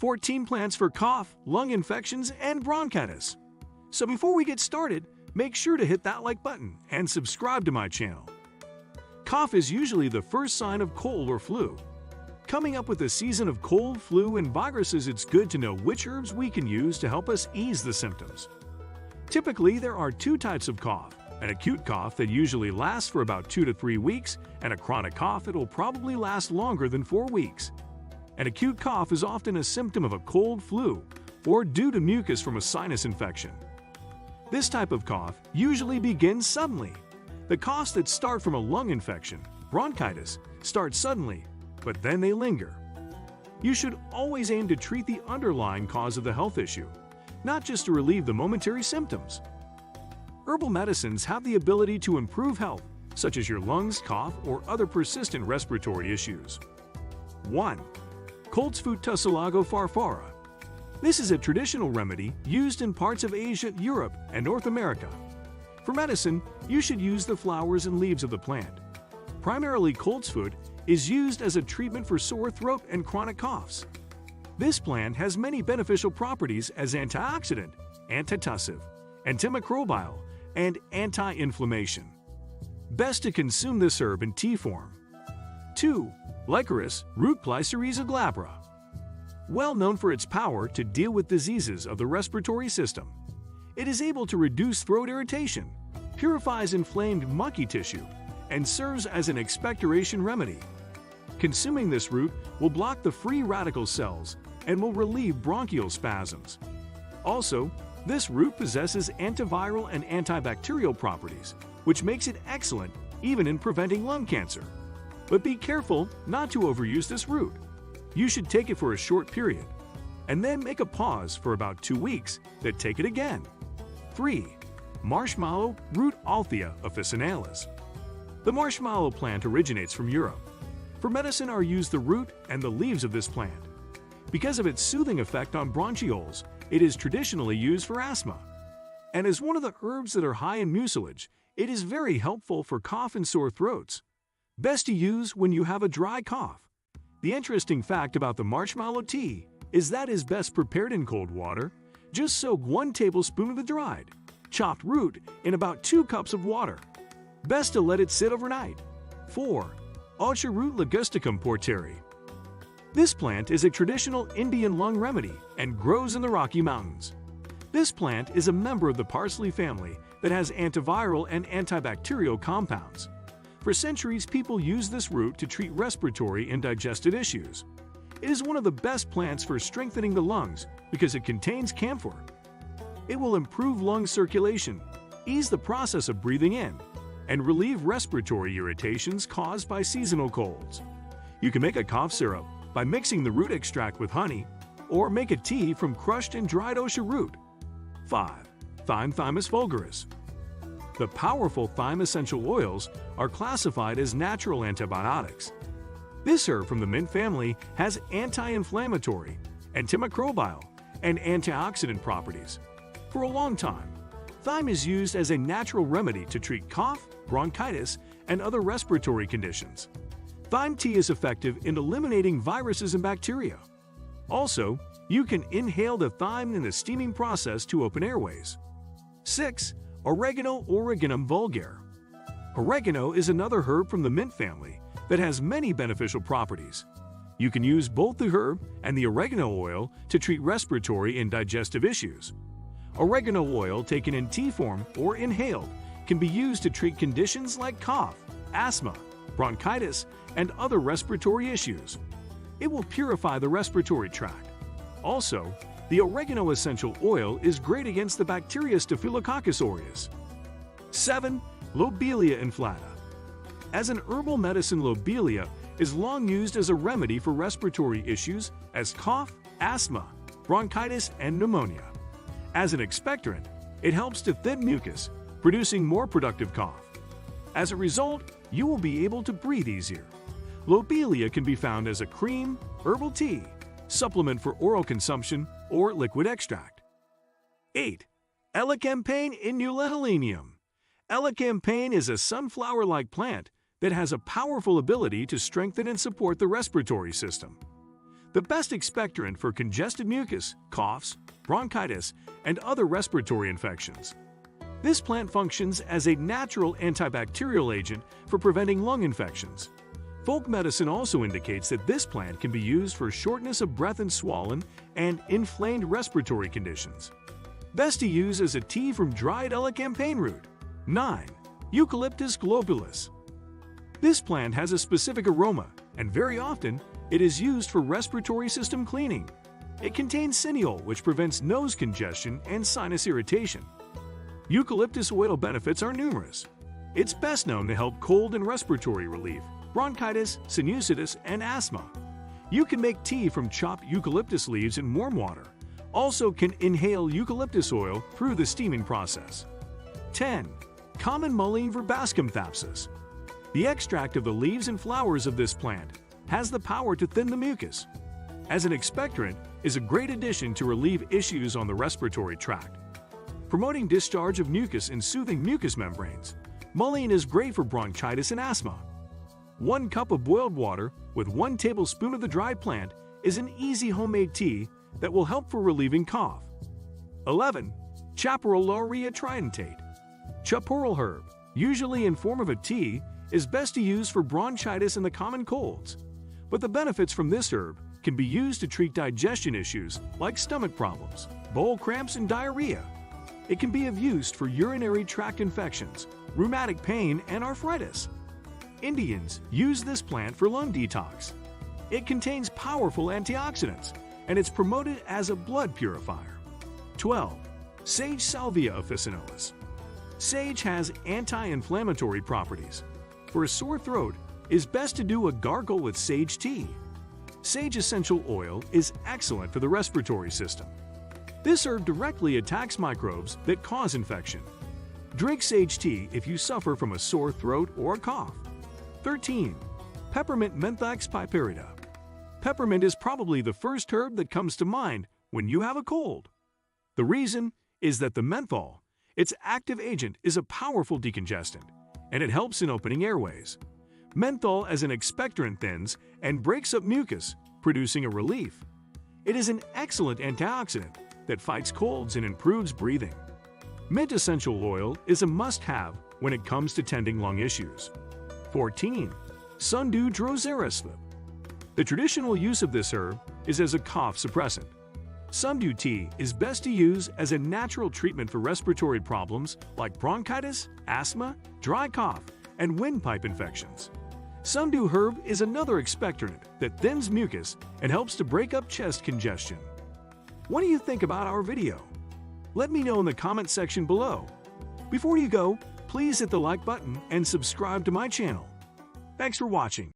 14 plants for cough, lung infections, and bronchitis. So before we get started, make sure to hit that like button and subscribe to my channel. Cough is usually the first sign of cold or flu. Coming up with a season of cold, flu, and viruses, it's good to know which herbs we can use to help us ease the symptoms. Typically, there are two types of cough: an acute cough that usually lasts for about 2 to 3 weeks, and a chronic cough that will probably last longer than 4 weeks. An acute cough is often a symptom of a cold, flu, or due to mucus from a sinus infection. This type of cough usually begins suddenly. The coughs that start from a lung infection, bronchitis, start suddenly, but then they linger. You should always aim to treat the underlying cause of the health issue, not just to relieve the momentary symptoms. Herbal medicines have the ability to improve health, such as your lungs, cough, or other persistent respiratory issues. 1. Coltsfoot Tussilago farfara. This is a traditional remedy used in parts of Asia, Europe, and North America. For medicine, you should use the flowers and leaves of the plant. Primarily, coltsfoot is used as a treatment for sore throat and chronic coughs. This plant has many beneficial properties as antioxidant, antitussive, antimicrobial, and anti-inflammation. Best to consume this herb in tea form. 2. Licorice root Glycyrrhiza glabra. Well known for its power to deal with diseases of the respiratory system. It is able to reduce throat irritation, purifies inflamed mucky tissue, and serves as an expectoration remedy. Consuming this root will block the free radical cells and will relieve bronchial spasms. Also, this root possesses antiviral and antibacterial properties, which makes it excellent even in preventing lung cancer. But be careful not to overuse this root. You should take it for a short period, and then make a pause for about 2 weeks, then take it again. 3. Marshmallow root Althea officinalis. The marshmallow plant originates from Europe. For medicine are used the root and the leaves of this plant. Because of its soothing effect on bronchioles, it is traditionally used for asthma. And as one of the herbs that are high in mucilage, it is very helpful for cough and sore throats. Best to use when you have a dry cough. The interesting fact about the marshmallow tea is that it is best prepared in cold water. Just soak 1 tablespoon of the dried, chopped root in about 2 cups of water. Best to let it sit overnight. 4. Ocha root Ligusticum porteri. This plant is a traditional Indian lung remedy and grows in the Rocky Mountains. This plant is a member of the parsley family that has antiviral and antibacterial compounds. For centuries, people used this root to treat respiratory and digestive issues. It is one of the best plants for strengthening the lungs because it contains camphor. It will improve lung circulation, ease the process of breathing in, and relieve respiratory irritations caused by seasonal colds. You can make a cough syrup by mixing the root extract with honey, or make a tea from crushed and dried ocha root. 5. Thyme Thymus vulgaris. The powerful thyme essential oils are classified as natural antibiotics. This herb from the mint family has anti-inflammatory, antimicrobial, and antioxidant properties. For a long time, thyme is used as a natural remedy to treat cough, bronchitis, and other respiratory conditions. Thyme tea is effective in eliminating viruses and bacteria. Also, you can inhale the thyme in the steaming process to open airways. 6. Oregano Origanum vulgare. Oregano is another herb from the mint family that has many beneficial properties. You can use both the herb and the oregano oil to treat respiratory and digestive issues. Oregano oil taken in tea form or inhaled can be used to treat conditions like cough, asthma, bronchitis, and other respiratory issues. It will purify the respiratory tract. Also, the oregano essential oil is great against the bacteria Staphylococcus aureus. 7. Lobelia inflata. As an herbal medicine, lobelia is long used as a remedy for respiratory issues as cough, asthma, bronchitis, and pneumonia. As an expectorant, it helps to thin mucus, producing more productive cough. As a result, you will be able to breathe easier. Lobelia can be found as a cream, herbal tea, supplement for oral consumption, or liquid extract. 8. Elecampane inuletiolenium. Elecampane is a sunflower-like plant that has a powerful ability to strengthen and support the respiratory system. the best expectorant for congested mucus, coughs, bronchitis, and other respiratory infections. This plant functions as a natural antibacterial agent for preventing lung infections. Folk medicine also indicates that this plant can be used for shortness of breath and swollen and inflamed respiratory conditions. Best to use as a tea from dried elecampane root. 9. Eucalyptus globulus. This plant has a specific aroma, and very often it is used for respiratory system cleaning. It contains cineol, which prevents nose congestion and sinus irritation. Eucalyptus oil benefits are numerous. It's best known to help cold and respiratory relief, bronchitis, sinusitis, and asthma. You can make tea from chopped eucalyptus leaves in warm water. Also can inhale eucalyptus oil through the steaming process. 10. Common mullein verbascum thapsus. The extract of the leaves and flowers of this plant has the power to thin the mucus. As an expectorant, is a great addition to relieve issues on the respiratory tract. Promoting discharge of mucus and soothing mucous membranes, mullein is great for bronchitis and asthma. 1 cup of boiled water with 1 tablespoon of the dried plant is an easy homemade tea that will help for relieving cough. 11. Chaparral laurea tridentate. Chaparral herb, usually in form of a tea, is best to use for bronchitis and the common colds. But the benefits from this herb can be used to treat digestion issues like stomach problems, bowel cramps, and diarrhea. It can be of use for urinary tract infections, rheumatic pain, and arthritis. Indians use this plant for lung detox. It contains powerful antioxidants, and it's promoted as a blood purifier. 12. Sage Salvia officinalis. Sage has anti-inflammatory properties. For a sore throat, it's best to do a gargle with sage tea. Sage essential oil is excellent for the respiratory system. This herb directly attacks microbes that cause infection. Drink sage tea if you suffer from a sore throat or a cough. 13. Peppermint Menthax piperita. Peppermint is probably the first herb that comes to mind when you have a cold. The reason is that the menthol, its active agent, is a powerful decongestant, and it helps in opening airways. Menthol as an expectorant thins and breaks up mucus, producing a relief. It is an excellent antioxidant that fights colds and improves breathing. Mint essential oil is a must-have when it comes to tending lung issues. 14. Sundew droserisfib. The traditional use of this herb is as a cough suppressant. Sundew tea is best to use as a natural treatment for respiratory problems like bronchitis, asthma, dry cough, and windpipe infections. Sundew herb is another expectorant that thins mucus and helps to break up chest congestion. What do you think about our video? Let me know in the comment section below. Before you go, please hit the like button and subscribe to my channel. Thanks for watching.